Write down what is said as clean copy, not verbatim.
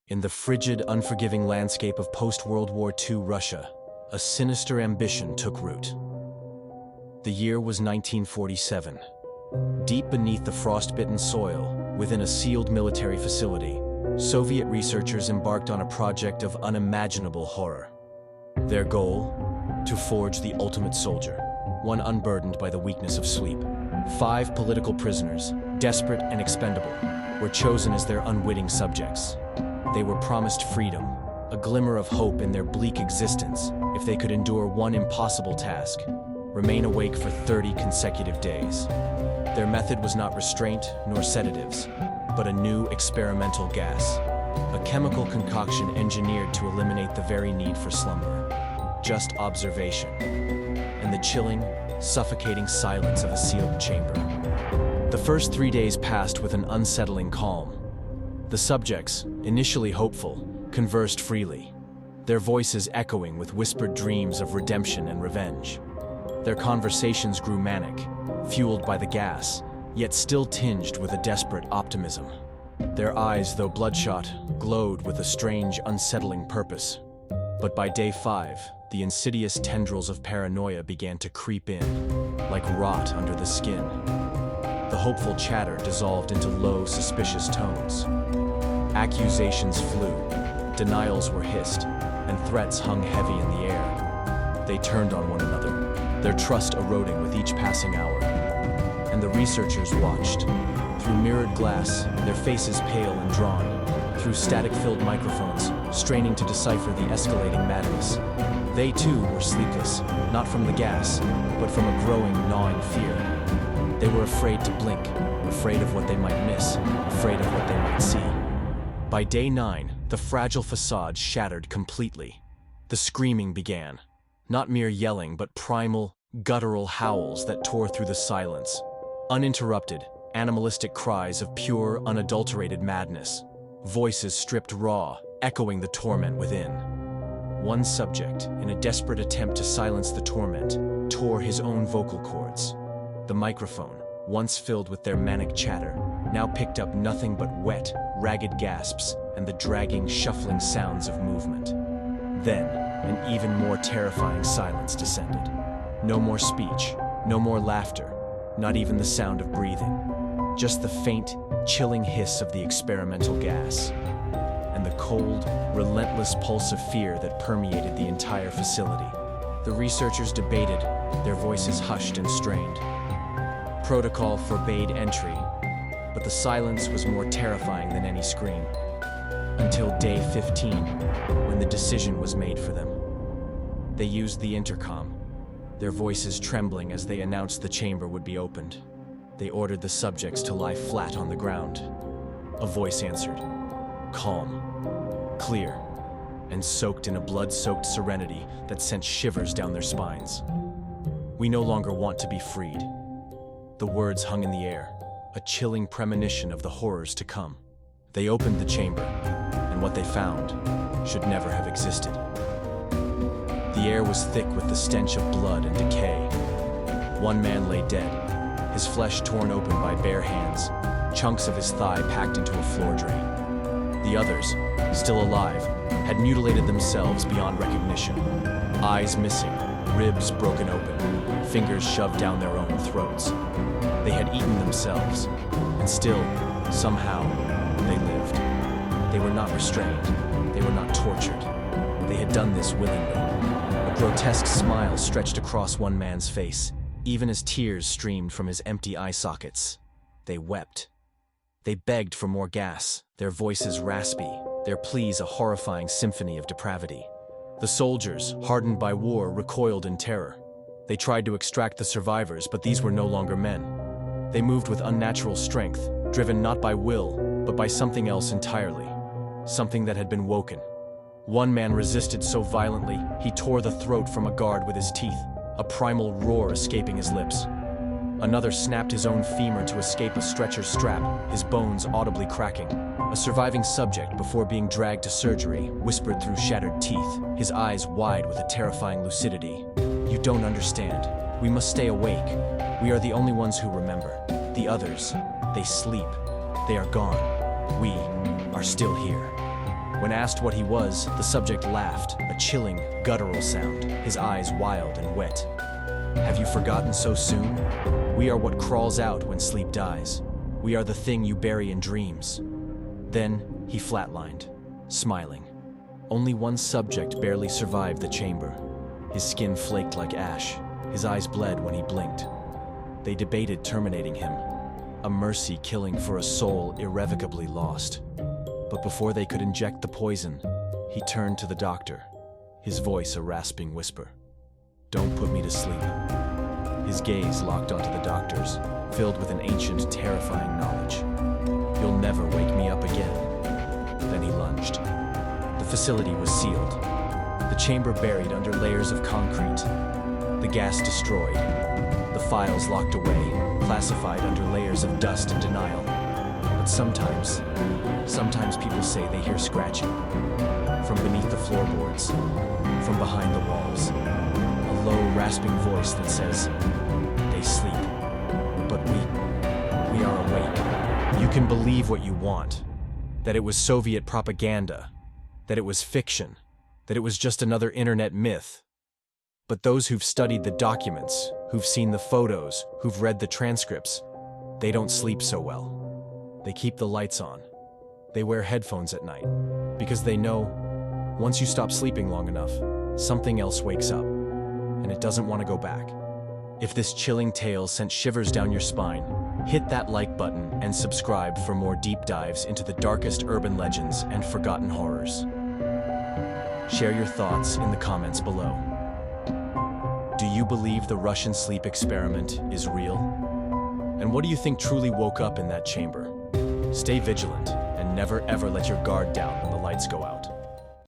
In the frigid, unforgiving landscape of post-World War II Russia, a sinister ambition took root. The year was 1947. Deep beneath the frost-bitten soil, within a sealed military facility, Soviet researchers embarked on a project of unimaginable horror. Their goal? To forge the ultimate soldier, one unburdened by the weakness of sleep. 5 political prisoners, desperate and expendable, were chosen as their unwitting subjects. They were promised freedom, a glimmer of hope in their bleak existence if they could endure one impossible task: remain awake for 30 consecutive days. Their method was not restraint nor sedatives, but a new experimental gas, a chemical concoction engineered to eliminate the very need for slumber. Just observation, and the chilling, suffocating silence of a sealed chamber. The first 3 days passed with an unsettling calm. The subjects, initially hopeful, conversed freely, their voices echoing with whispered dreams of redemption and revenge. Their conversations grew manic, fueled by the gas, yet still tinged with a desperate optimism. Their eyes, though bloodshot, glowed with a strange, unsettling purpose. But by day 5, the insidious tendrils of paranoia began to creep in, like rot under the skin. The hopeful chatter dissolved into low, suspicious tones. Accusations flew, denials were hissed, and threats hung heavy in the air. They turned on one another, their trust eroding with each passing hour. And the researchers watched. Through mirrored glass, their faces pale and drawn. Through static-filled microphones, straining to decipher the escalating madness. They too were sleepless, not from the gas, but from a growing, gnawing fear. They were afraid to blink, afraid of what they might miss, afraid of what they might see. By day 9, the fragile facade shattered completely. The screaming began. Not mere yelling, but primal, guttural howls that tore through the silence. Uninterrupted, animalistic cries of pure, unadulterated madness. Voices stripped raw, echoing the torment within. One subject, in a desperate attempt to silence the torment, tore his own vocal cords. The microphone, once filled with their manic chatter, now picked up nothing but wet, ragged gasps and the dragging, shuffling sounds of movement. Then, an even more terrifying silence descended. No more speech, no more laughter, not even the sound of breathing. Just the faint, chilling hiss of the experimental gas, and the cold, relentless pulse of fear that permeated the entire facility. The researchers debated, their voices hushed and strained. Protocol forbade entry, but the silence was more terrifying than any scream. Until day 15, when the decision was made for them. They used the intercom, their voices trembling as they announced the chamber would be opened. They ordered the subjects to lie flat on the ground. A voice answered, calm, clear, and soaked in a blood-soaked serenity that sent shivers down their spines. "We no longer want to be freed." The words hung in the air, a chilling premonition of the horrors to come. They opened the chamber, and what they found should never have existed. The air was thick with the stench of blood and decay. One man lay dead, his flesh torn open by bare hands, chunks of his thigh packed into a floor drain. The others, still alive, had mutilated themselves beyond recognition. Eyes missing, ribs broken open, fingers shoved down their own throats. They had eaten themselves, and still, somehow, they lived. They were not restrained. They were not tortured. They had done this willingly. A grotesque smile stretched across one man's face, even as tears streamed from his empty eye sockets. They wept. They begged for more gas, their voices raspy, their pleas a horrifying symphony of depravity. The soldiers, hardened by war, recoiled in terror. They tried to extract the survivors, but these were no longer men. They moved with unnatural strength, driven not by will, but by something else entirely. Something that had been woken. One man resisted so violently, he tore the throat from a guard with his teeth, a primal roar escaping his lips. Another snapped his own femur to escape a stretcher strap, his bones audibly cracking. A surviving subject, before being dragged to surgery, whispered through shattered teeth, his eyes wide with a terrifying lucidity. "You don't understand. We must stay awake. We are the only ones who remember. The others, they sleep. They are gone. We are still here." When asked what he was, the subject laughed, a chilling, guttural sound, his eyes wild and wet. Have you forgotten so soon? We are what crawls out when sleep dies. We are the thing you bury in dreams. Then he flatlined, smiling. Only one subject barely survived the chamber. His skin flaked like ash. His eyes bled when he blinked. They debated terminating him, a mercy killing for a soul irrevocably lost. But before they could inject the poison, he turned to the doctor, his voice a rasping whisper. "Don't put me to sleep." His gaze locked onto the doctor's, filled with an ancient, terrifying knowledge. "You'll never wake me up again." Then he lunged. The facility was sealed, the chamber buried under layers of concrete, the gas destroyed, the files locked away, classified under layers of dust and denial. But sometimes people say they hear scratching. From beneath the floorboards, from behind the walls. A low, rasping voice that says, "They sleep, but we are awake." You can believe what you want, that it was Soviet propaganda, that it was fiction, that it was just another internet myth. But those who've studied the documents, who've seen the photos, who've read the transcripts, they don't sleep so well. They keep the lights on. They wear headphones at night, because they know, once you stop sleeping long enough, something else wakes up, and it doesn't want to go back. If this chilling tale sent shivers down your spine, hit that like button and subscribe for more deep dives into the darkest urban legends and forgotten horrors. Share your thoughts in the comments below. Do you believe the Russian sleep experiment is real? And what do you think truly woke up in that chamber? Stay vigilant and never ever let your guard down when the lights go out.